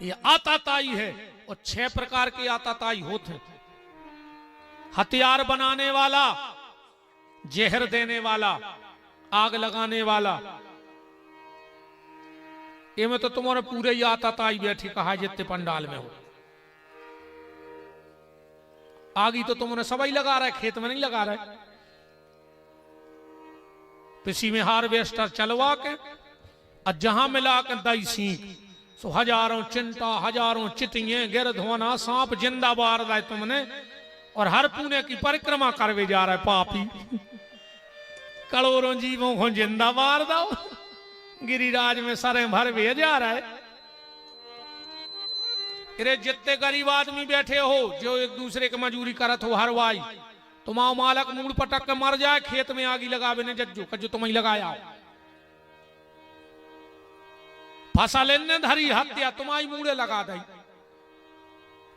ये आताताई है। और 6 प्रकार के आताताई होते हैं। हथियार बनाने वाला, जहर देने वाला, आग लगाने वाला। ये में तो तुम्हारे पूरे ही आताताई बैठी कहा जितने पंडाल में हो। आगी तो तुमने सबई लगा रहा है, खेत में नहीं लगा रहा है। किसी में हार्वेस्टर चलवा के और जहां मिला के दई सीख सो हजारों चिंटा, हजारों चिटियां, गिरधोना, सांप जिंदा बार रहा है तुमने। और हर पुणे की परिक्रमा करवे जा रहा है पापी। करोड़ों जीवों को जिंदा बार दो, गिरिराज में सरे भर वे जा रहा है। अरे जितने गरीब आदमी बैठे हो जो एक दूसरे की मजूरी करत हो हरवाई, तुम्हारा मालक मूड पटक के मर जाए, खेत में आगी लगावे ने जज्जो कज्जो तुम ही लगाया हो। फसल ने धरी हत्या तुम्हारी मूड़े लगा दी।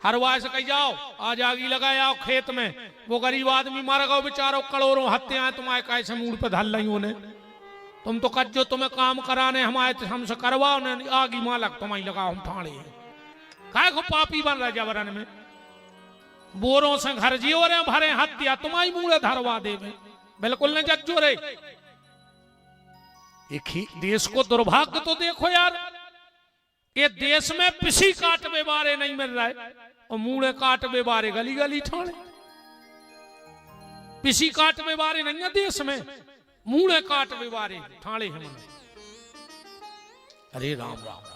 हरवाई से कही जाओ आज आगी लगाया खेत में, वो गरीब आदमी मर गो बेचारो, करोड़ों हत्याएं तुम्हारे कैसे मूड पे धल रही उन्हें। तुम तो कज्जो तुम्हें काम कराने हमारे हमसे करवाओ ने, आगी मालक तुम्हारी लगाओ हम ठाणे काय को पापी बन रहा जबरन में। बोरों से घर जियो रे भरे हत्या तुम्हारी मूड़े धरवा दे में। बिल्कुल ने जज्जो रे। एक ही देश को दुर्भाग्य तो देखो यार, ये देश में पिसी काटवे बारे नहीं मिल रहा है और मूड़े काटवे बारे गली गली ठाणे। पिसी काटवे बारे नहीं है देश में, मूड़े काटवे बारे ठाणे हैं। अरे राम राम राम।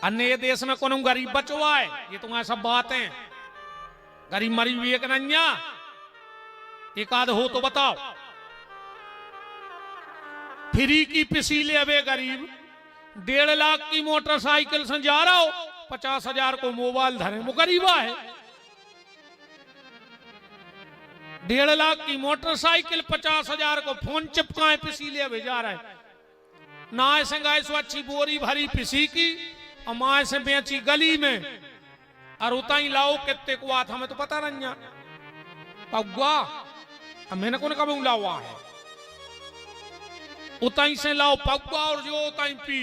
अन्य देश में कौन गरीब बचवा है, ये तुम्हारे सब बातें। गरीब मरी हुई एक नन्या एक आध हो तो बताओ। फ्री की पिसी ले अबे गरीब, 1.5 लाख की मोटरसाइकिल से जा रहा हो, 50,000 को मोबाइल धरे, वो गरीबा है। 1.5 लाख की मोटरसाइकिल, 50,000 को फोन चिपकाए, पिसी ले अबे जा रहा है। ना ऐसे गाय सो अच्छी बोरी भरी पिसी की और माँ से बेची गली में, और उताई लाओ कितने को आता हमें तो पता नहीं। पगुआ मैंने कौन कब लावा है, उताई से लाओ पगुआ और जो उताई पी।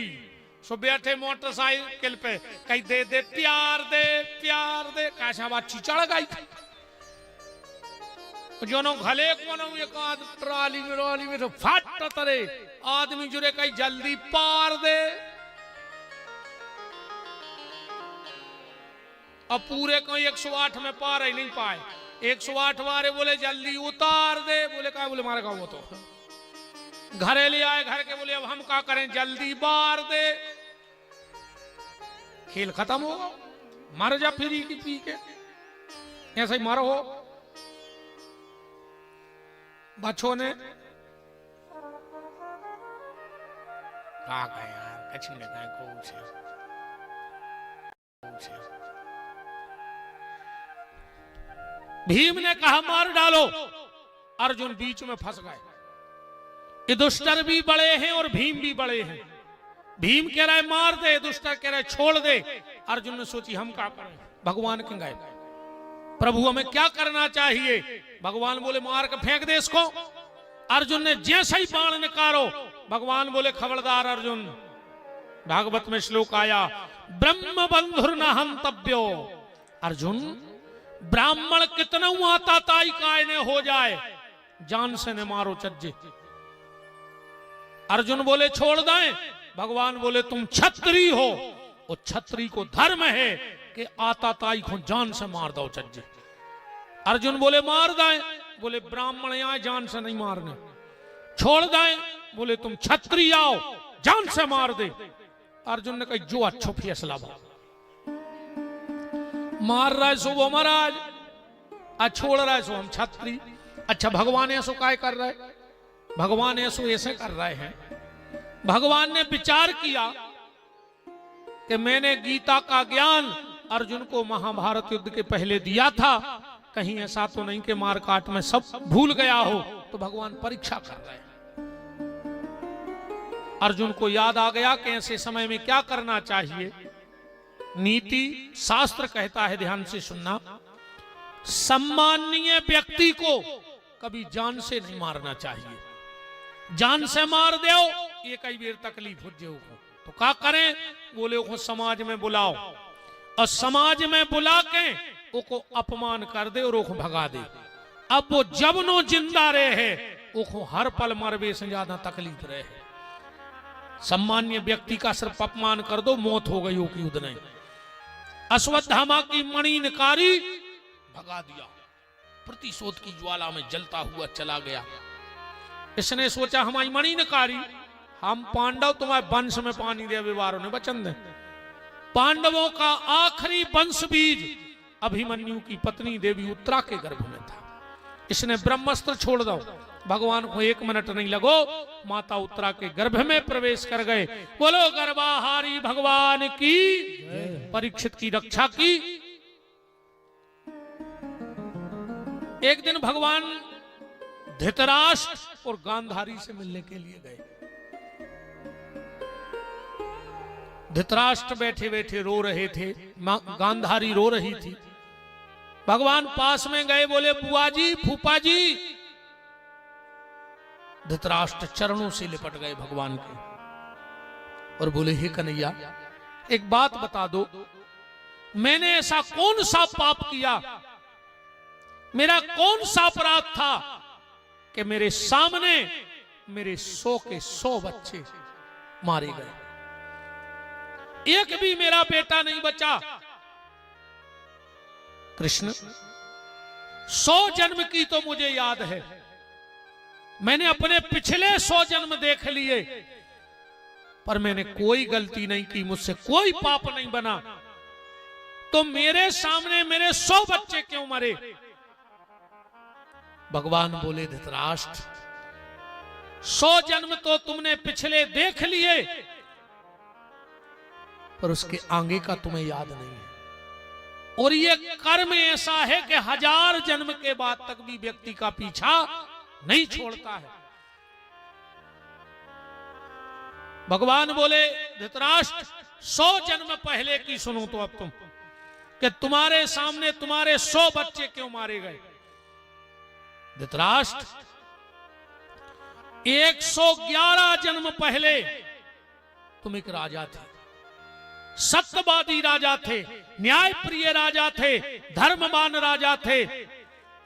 सो बैठे मोटरसाइकिल पे कहीं दे दे प्यार दे प्यार दे, कैसा बात चढ़ गई। जो नो घले को नो एक आध ट्राली में तो फट तरे आदमी जुरे कहीं जल्दी पार दे। अब पूरे को 108 में पार ही नहीं पाए। 108 वाले बोले जल्दी उतार दे, बोले क्या, बोले मारेगा वो तो। घरे ले आए, घर के बोले अब हम क्या करें, जल्दी बार दे। खेल खत्म होगा, मर जा फ्री की पी के, ऐसा ही मरो हो। बच्चों ने कहा यार कछ नहीं कहा भीम ने कहा मार डालो, अर्जुन बीच में फंस गए। युधिष्ठिर भी बड़े हैं और भीम भी बड़े हैं। भीम कह रहा है मार दे, युधिष्ठिर कह रहा है छोड़ दे। अर्जुन ने सोची हम क्या करें, भगवान के गए प्रभु हमें क्या करना चाहिए। भगवान बोले मार के फेंक दे इसको। अर्जुन ने जैसे ही बाण निकालो, भगवान बोले खबरदार अर्जुन। भागवत में श्लोक आया ब्रह्म बंधुर न हंतव्यो। अर्जुन ब्राह्मण कितना आताताई कायने हो जाए, जान से न मारो चज्जे। अर्जुन बोले छोड़ दें, भगवान बोले तुम क्षत्रिय हो और क्षत्रिय को धर्म है कि आताताई को जान से मार दो चज्जे। अर्जुन बोले मार दें, बोले ब्राह्मण आए जान से नहीं मारने। छोड़ दें, बोले तुम क्षत्रिय आओ जान से मार दे। अर्जुन ने कहा जो अच्छो फैसला बा, मार रहा है सो वो महाराज, छोड़ रहा है सो हम छत्री। अच्छा भगवान ऐसो काय कर रहे, भगवान ऐसो ऐसे कर रहे हैं। भगवान ने विचार किया कि मैंने गीता का ज्ञान अर्जुन को महाभारत युद्ध के पहले दिया था, कहीं ऐसा तो नहीं कि मार काट में सब भूल गया हो। तो भगवान परीक्षा कर रहे हैं। अर्जुन को याद आ गया कि ऐसे समय में क्या करना चाहिए। नीति शास्त्र कहता है, ध्यान से सुनना, सम्माननीय व्यक्ति को कभी जान से नहीं मारना चाहिए। जान से मार दो ये कई बेर तकलीफ हो जाओ। तो क्या करें? बोले उसको समाज में बुलाओ और समाज में बुला के उसको अपमान कर दे और उसको भगा दे। अब वो जब नो जिंदा रहे उसको हर पल मरवे से ज्यादा तकलीफ रहे। सम्मान्य व्यक्ति का सिर्फ अपमान कर दो, मौत हो गई की युद्ध नहीं। अश्वत्थामा की मणि निकारी भगा दिया, प्रतिशोध की ज्वाला में जलता हुआ चला गया। इसने सोचा हमारी मणि निकारी, हम पांडव तुम्हारे वंश में पानी दे, व्यवहारों ने वचन दे। पांडवों का आखिरी वंश बीज अभिमन्यु की पत्नी देवी उत्तरा के गर्भ में था। इसने ब्रह्मास्त्र छोड़ दो, भगवान को 1 मिनट नहीं लगो, माता उत्तरा के गर्भ में प्रवेश कर गए। बोलो गर्भाहारी भगवान की, परीक्षित की रक्षा की। एक दिन भगवान धृतराष्ट्र और गांधारी से मिलने के लिए गए। धृतराष्ट्र बैठे बैठे रो रहे थे, गांधारी रो रही थी। भगवान पास में गए, बोले बुआ जी, फूफा जी। धृतराष्ट्र चरणों से लिपट गए भगवान के और बोले हे कन्हैया, एक बात बता दो, मैंने ऐसा कौन सा पाप किया, मेरा कौन सा अपराध था कि मेरे सामने मेरे 100 के 100 बच्चे मारे गए, एक भी मेरा बेटा नहीं बचा। कृष्ण, 100 जन्म की तो मुझे याद है, मैंने अपने पिछले 100 जन्म देख लिए, पर मैंने कोई गलती नहीं की, मुझसे कोई पाप नहीं बना, तो मेरे सामने मेरे 100 बच्चे क्यों मरे? भगवान बोले धृतराष्ट्र, 100 जन्म तो तुमने पिछले देख लिए, पर उसके आगे का तुम्हें याद नहीं है। और ये कर्म ऐसा है कि 1000 जन्म के बाद तक भी व्यक्ति का पीछा नहीं छोड़ता है। भगवान बोले धृतराष्ट्र, 100 जन्म पहले की सुनो तो अब तुम, कि तुम्हारे सामने तुम्हारे 100 बच्चे क्यों मारे गए। धृतराष्ट्र, 111 जन्म पहले तुम एक राजा थे, सत्यवादी राजा थे, न्याय प्रिय राजा थे, धर्मवान राजा थे।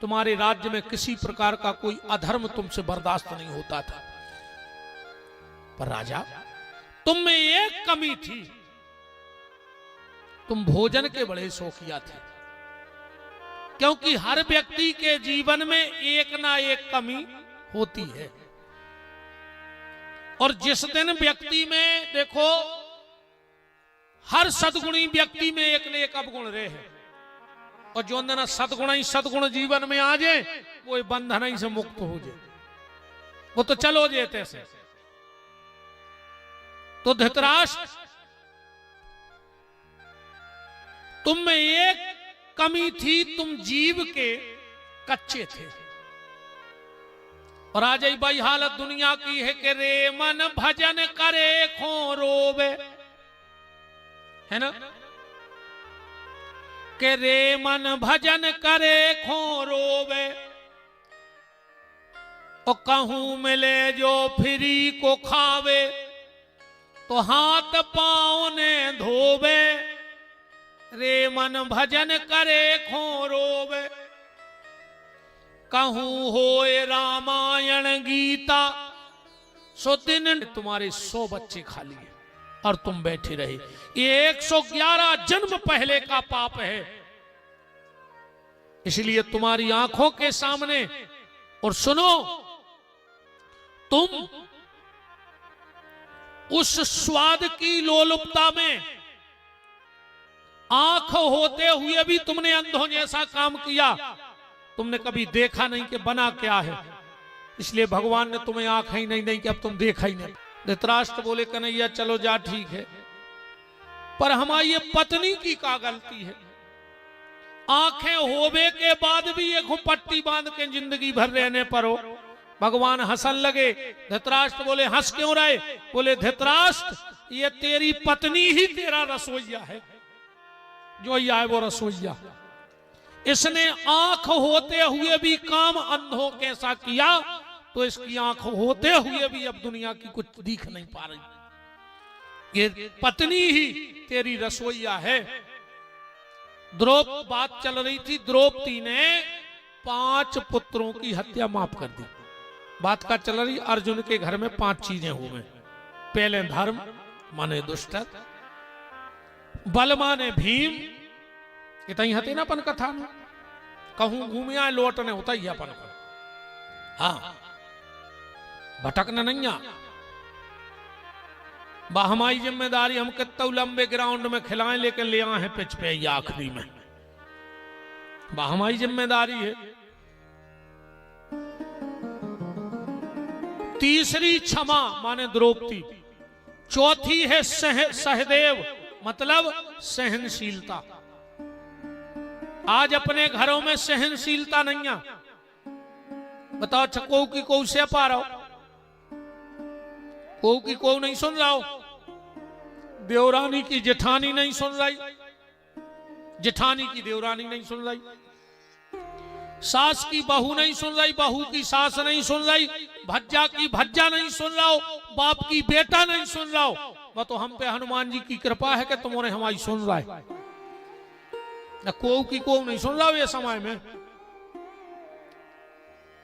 तुम्हारे राज्य में किसी प्रकार का कोई अधर्म तुमसे बर्दाश्त नहीं होता था। पर राजा, तुम में एक कमी थी, तुम भोजन के बड़े शौकिया थे, क्योंकि हर व्यक्ति के जीवन में एक ना एक कमी होती है। और जिस दिन व्यक्ति में देखो, हर सद्गुणी व्यक्ति में एक न एक अवगुण रहे हैं, और जो अंदर सद्गुण ही सद्गुण जीवन में आ जाए, वो बंधन ही से मुक्त हो जाए, वो तो चलो जेते से। तो धृतराष्ट्र, तुम में एक कमी थी, तुम जीव के कच्चे थे। और आज भाई हालत दुनिया की है कि रे मन भजन करे खो रोवे, है ना, के रे मन भजन करे खो रोवे, और कहूं मिले जो फ्री को खावे, तो हाथ पांव ने धोवे। रे मन भजन करे खो रोवे, कहूं होए रामायण गीता, सो दिन तुम्हारे 100 बच्चे खा लिए और तुम बैठे रहे। ये 111 जन्म पहले का पाप है, इसलिए तुम्हारी आंखों के सामने। और सुनो, तुम उस स्वाद की लोलुपता में आंख होते हुए भी तुमने अंधों जैसा काम किया, तुमने कभी देखा नहीं कि बना क्या है, इसलिए भगवान ने तुम्हें आंख ही नहीं दी कि अब तुम देखा ही नहीं। धृतराष्ट्र बोले कन्हैया चलो जा ठीक है, पर हमारी ये पत्नी की क्या गलती है? आंखें होवे के बाद भी एक पट्टी बांध के जिंदगी भर रहने पर हो। भगवान हंसन लगे। धृतराष्ट्र बोले हंस क्यों रहे? बोले धृतराष्ट्र, ये तेरी पत्नी ही तेरा रसोइया है, जो ये है वो रसोइया। इसने आंख होते हुए भी काम अंधों कैसा किया, तो इसकी आंख होते हुए भी अब दुनिया की कुछ दिख नहीं पा रही। ये पत्नी ही तेरी रसोईया है। बात चल रही थी, द्रौपदी ने 5 पुत्रों की हत्या माफ कर दी। बात का चल रही, अर्जुन के घर में 5 चीजें हो गई। पहले धर्म माने दुष्ट, बल माने भीम, इतनी हती ना अपन कथा में, कहूं घूमिया लौटने होता ही अपन को, हाँ भटकना नहीं आ। हमारी जिम्मेदारी, हम कितना लंबे ग्राउंड में खिलाएं लेकिन ले आए हैं पिच पे आखिरी में, हमारी जिम्मेदारी है। तीसरी क्षमा माने द्रौपदी, चौथी है सहदेव मतलब सहनशीलता। आज अपने घरों में सहनशीलता नहीं है। बताओ छको की को से पा रहा हो, को की को नहीं सुन रहा हो, देवरानी की जेठानी नहीं सुन रही, जेठानी की देवरानी नहीं सुन रही, सास की बहू नहीं सुन रही, बहू की सास नहीं सुन रही, भज्जा की भज्जा नहीं सुन रहा हो, बाप की बेटा नहीं सुन रहा हो। वह तो हम पे हनुमान जी की कृपा है कि तुम्हारे हमारी सुन रहा है, न को की को नहीं सुन रहा हो ये समय में,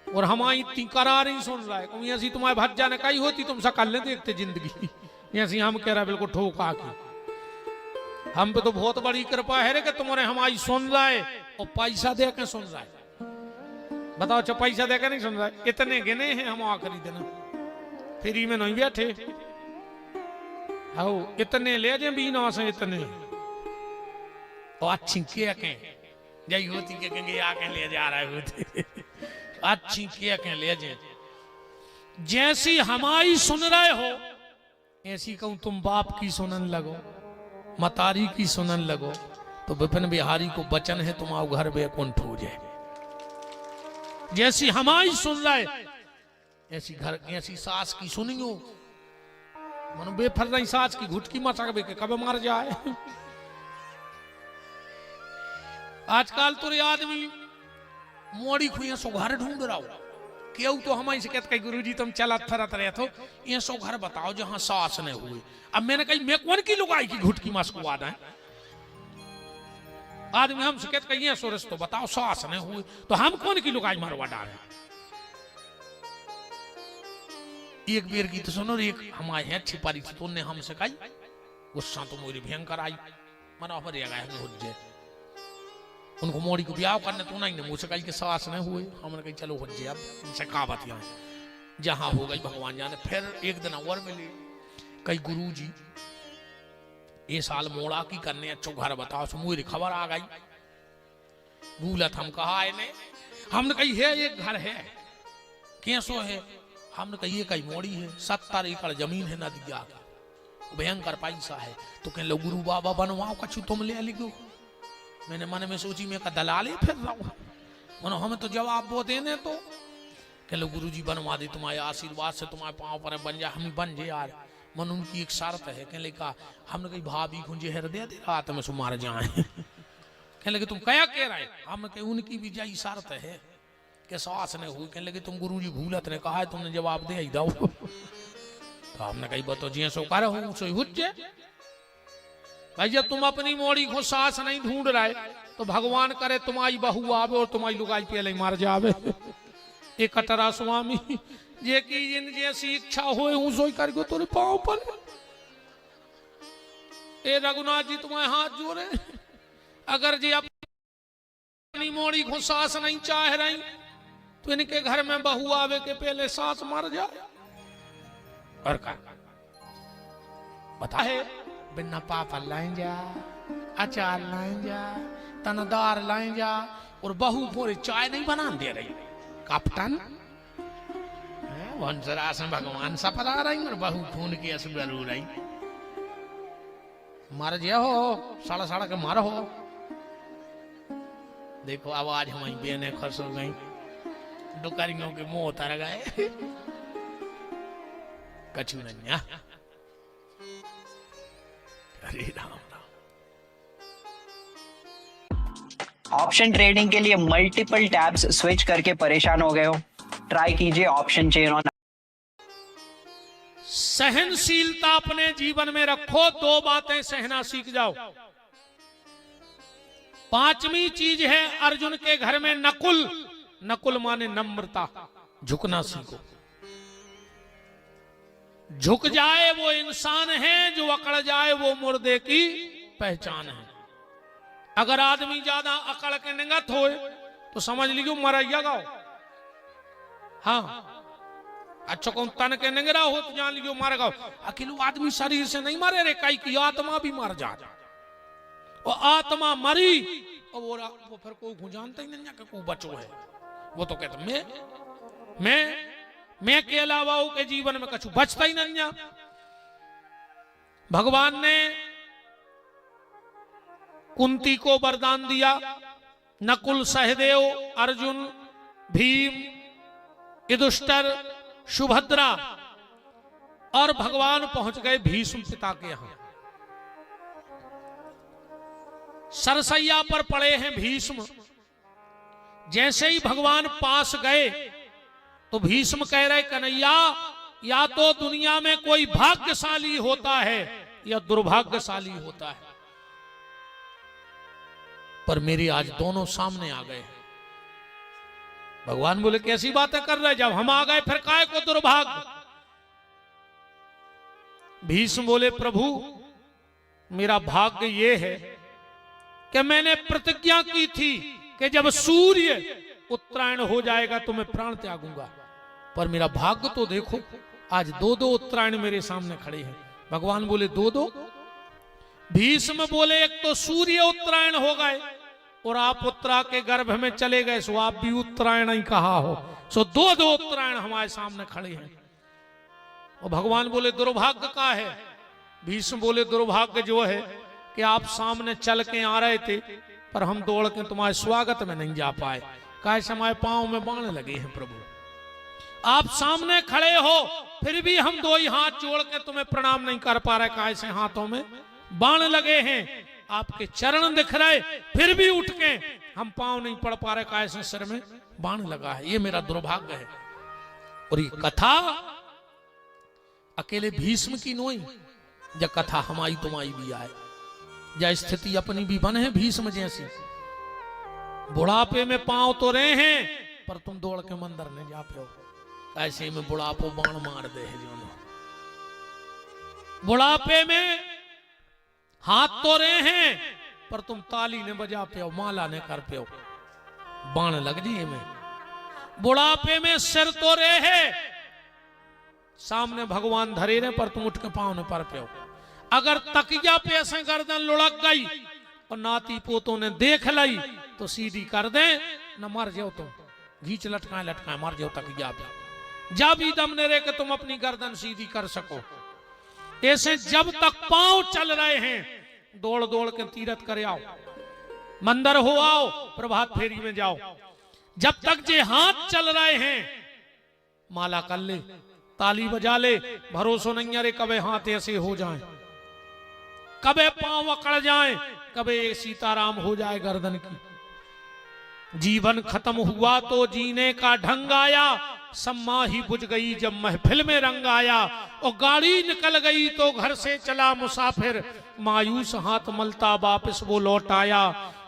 और हमारी इतनी करार नहीं सुन रहा है। ऐसी तुम्हारे भज्जा ने कही होती तुम सकल ने देखते जिंदगी, ऐसी हम कह रहा है बिल्कुल ठोका के। हम पे तो बहुत बड़ी कृपा है रे कि तुम्हारे हमारी सुन रहा है, और पैसा दे के सुन रहा है। बताओ अच्छा पैसा दे के नहीं सुन रहा है, इतने गिने हैं हम आखिरी दिन, फ्री में नहीं बैठे, आओ इतने ले जाए बीना से, इतने और अच्छी के जय होती के आके ले जा रहा है, अच्छी के ले जाए। जैसी हमारी सुन रहे हो ऐसी कहूं तुम बाप की सुनन लगो, मतारी की सुनन लगो, तो विपिन बिहारी को वचन है तुम्हारा घर बैकुंठ हो जाए। जैसी हमारी सुन रहे ऐसी घर, ऐसी सास की सुनियो, मनो बेफर रही सास की घुटकी मचा के कब मार जाए। आजकल तो रे आदमी मोड़ी खुई सो घर ढूंढ रहा हो, क्यों तो हमारी से कहते गुरुजी तुम चला थरत रहे तो ये सो घर बताओ जहां सास ने हुई। अब मैंने कही मैं कौन की लुगाई की घुटकी मस्कुआ है, आदमी हमसे कहते ये सो रस्तो बताओ सास ने हुई, तो हम कौन की लुगाई मरवा डाले। एक बेर की तो सुनो, एक हमारे हैं छिपारी थी, तो उनने हमसे कही गुस्सा तो मेरी भयंकर आई, मना हमारे जगह उनको मोड़ी को ब्याह करने तो नहीं, मुझसे कही कि सास नहीं हुए। हमने कही चलो हो जाए, अब इनसे कहा बतिया जहां हो गई भगवान जाने। फिर एक दिन और मिले, कई गुरु जी ये साल मोड़ा की करने अच्छो घर बताओ, मुझे खबर आ गई, भूलत हम कहा इन्हें। हमने कही है एक घर है, कैसो है, हमने कही कई मोड़ी है, 70 एकड़ जमीन है नदिया का, भयंकर पैसा है। तो कह लो गुरु बाबा बनवाओ कछु तुम ले लिखो। मैंने मन में सोची मैं का दलाल ही फिर रहा हूं, मनो हमें तो जवाब वो देने, तो कह लो गुरु जी बनवा दे, तुम्हारे आशीर्वाद से तुम्हारे पांव पर बन जाए, हम बन जाए यार। मन उनकी एक शर्त है, कहने लगा हमने कही भाभी खुंजे हृदय दे रात में सुमार जाए। कहने लगे तुम क्या कह रहे, हमने कही उनकी भी यही शर्त है कि सास ने हुई। कहने लगे तुम गुरु जी भूलत ने कहा है, तुमने जवाब दे ही दो। तो हमने कही बतो जी सो कर भाई, जब तुम अपनी मोड़ी को सास नहीं ढूंढ रहे तो भगवान करे तुम्हारी बहू आवे और तुम्हारी लुगाई पहले मार जावे। एक कटरा स्वामी जे की जिन जैसी इच्छा हो सोई करके तेरे पांव पर। ए रघुनाथ जी तुम्हारे हाथ जोड़े, अगर जी अपनी मोड़ी को सास नहीं चाह रही तो इनके घर में बहू आवे के पहले सास मर जाए। और का बता है बिना पापा लाइन जा, अचार लाइन जा, तनदार लाइन जा, और बहू पूरी चाय नहीं बना दे रही। कप्तान वंशराज में भगवान सफल आ रही और बहू खून की असुर रो रही। मार जे हो साड़ा साड़ा के मारो हो। देखो आवाज हमारी बेने खुश हो गई, डुकारियों के मुंह उतर गए। कछु नहीं। हरे राम राम। ऑप्शन ट्रेडिंग के लिए मल्टीपल टैब्स स्विच करके परेशान हो गए हो? ट्राई कीजिए ऑप्शन चेन ऑन सहनशीलता अपने जीवन में रखो, 2 बातें सहना सीख जाओ। 5वीं चीज है अर्जुन के घर में नकुल। नकुल माने नम्रता, झुकना सीखो। झुक जाए वो इंसान है, जो अकड़ जाए वो मुर्दे की पहचान है। अगर आदमी ज्यादा अकड़ के निगत हो तो समझ लीजिए मरैया गाओ। हाँ, अच्छा कौन तन के निगरा हो तो जान लीजिए मार गाओ। अकेले आदमी शरीर से नहीं मारे रे, कई की आत्मा भी मर जा। वो आत्मा मरी और वो फिर कोई जानता ही नहीं कि कोई बचो है। वो तो कहते मैं के अलावा के जीवन में कछु बचता ही नहीं। भगवान ने कुंती को वरदान दिया, नकुल, सहदेव, अर्जुन, भीम, युधिष्ठिर, सुभद्रा, और भगवान पहुंच गए भीष्म पिता के यहां। सरसैया पर पड़े हैं भीष्म। जैसे ही भगवान पास गए तो भीष्म कह रहे, कन्हैया या तो दुनिया में कोई भाग्यशाली होता है या दुर्भाग्यशाली होता है, पर मेरे आज दोनों सामने आ गए। भगवान बोले कैसी बातें कर रहे, जब हम आ गए फिर काहे को दुर्भाग्य। भीष्म बोले, प्रभु मेरा भाग्य ये है कि मैंने प्रतिज्ञा की थी कि जब सूर्य उत्तरायण हो जाएगा तो मैं प्राण त्यागूंगा, पर मेरा भाग्य तो देखो, आज 2-2 उत्तरायण मेरे सामने खड़े हैं। भगवान बोले 2-2? भीष्म बोले, एक तो सूर्य उत्तरायण हो गए और आप उत्तरा के गर्भ में चले गए, सो आप भी उत्तरायण ही कहा हो, सो 2-2 उत्तरायण हमारे सामने खड़े हैं। और भगवान बोले दुर्भाग्य का है। भीष्म बोले दुर्भाग्य जो है कि आप सामने चल के आ रहे थे, पर हम दौड़ के तुम्हारे स्वागत में नहीं जा पाए, काहे हमारे पांव में बाण लगे हैं। प्रभु आप सामने खड़े हो, फिर भी हम 2 ही हाथ जोड़ के तुम्हें प्रणाम नहीं कर पा रहे, काहे से हाथों में बाण लगे हैं। आपके चरण दिख रहे, फिर भी उठ के हम पांव नहीं पड़ पा रहे, काहे से सिर में बाण लगा है। ये मेरा दुर्भाग्य है। और ये कथा अकेले भीष्म की नोई, जब कथा हमारी तुम्हारी भी आए, या स्थिति अपनी भी बने है भीष्म जैसी। बुढ़ापे में पांव तो रहे हैं, पर तुम दौड़ के मंदिर नहीं जा पे हो, ऐसे में बुढ़ापो बाण मार दे है। जो बुढ़ापे में हाथ तो रहे हैं, पर तुम ताली ने बजा पे हो, माला ने कर पे हो, बाण लग जी में। बुढ़ापे में सिर तो रहे हैं, सामने भगवान धरे रहे, पर तुम उठ के पांव ने पर पे हो। अगर तकिया पे ऐसे गर्दन लुढ़क गई और नाती पोतों ने देख ली तो सीधी कर दे, न मर जाओ तुम, घींच लटकाए मर जाओ तकिया पे। जब ही दम ने रे कि तुम अपनी गर्दन सीधी कर सको। ऐसे जब तक पांव चल रहे हैं, दौड़ दौड़ के तीरथ कर आओ, मंदिर हो आओ, प्रभात फेरी में जाओ। जब तक जे हाथ चल रहे हैं, माला कर ले, ताली बजा ले, भरोसा नहीं अरे कबे हाथ ऐसे हो जाएं, कबे पांव अकड़ जाएं, कबे सीताराम हो जाए गर्दन की। जीवन खत्म हुआ तो जीने का ढंग आया, सम्मा ही बुझ गई जब महफिल में रंग आया। और गाड़ी निकल गई तो घर से चला मुसाफिर, मायूस हाथ मलता वापस वो लौट आया।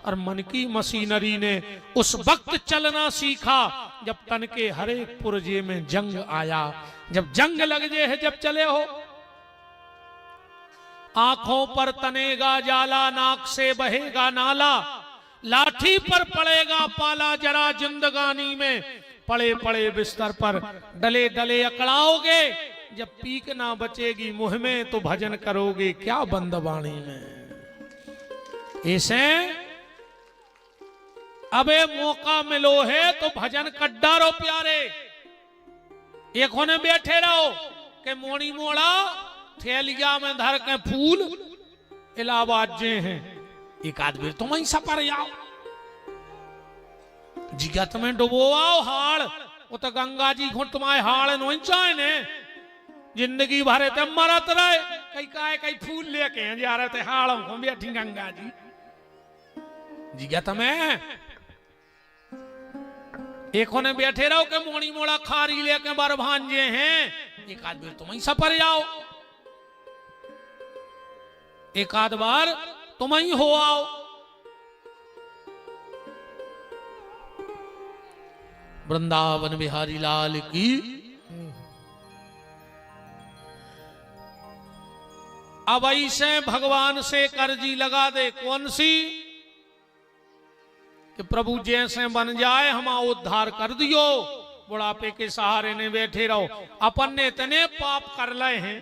और मन की मशीनरी ने उस वक्त चलना सीखा, जब तन के हर एक पुर्जे में जंग आया। जब जंग लग जाए है, जब चले हो, आंखों पर तनेगा जाला, नाक से बहेगा नाला, लाठी पर पड़ेगा पाला, जरा जिंदगानी में पड़े पड़े बिस्तर पर डले डले अकड़ाओगे। जब पीक ना बचेगी मुंह में तो भजन करोगे क्या बंदवाणी में। ऐसे अबे मौका मिलो है तो भजन कड्डा रो प्यारे। एक होने बैठे रहो के मोड़ी मोड़ा थैलिया में धर के फूल इलाहाबाद जे हैं, एक आदमी तुम ही सपर जाओ, जिगत में डुबो आओ हाड़, वो तो गंगा जी घुट तुम्हारे हाड़ नहीं चाहे ने, जिंदगी भरे ते मरत रहे, कई फूल लेके जा रहे थे हाड़ों को बैठी गंगा जी। जिगत में एक होने बैठे रहो के मोड़ी मोड़ा खारी लेके बर भांजे हैं, एक आदमी तुम ही सपर जाओ, एक आध बार तुम ही हो आओ। वृंदावन बिहारी लाल की। अब ऐसे भगवान से कर्जी लगा दे, कौन सी? कि प्रभु जैसे बन जाए हम उद्धार कर दियो, बुढ़ापे के सहारे ने बैठे रहो। अपन ने इतने पाप कर ले हैं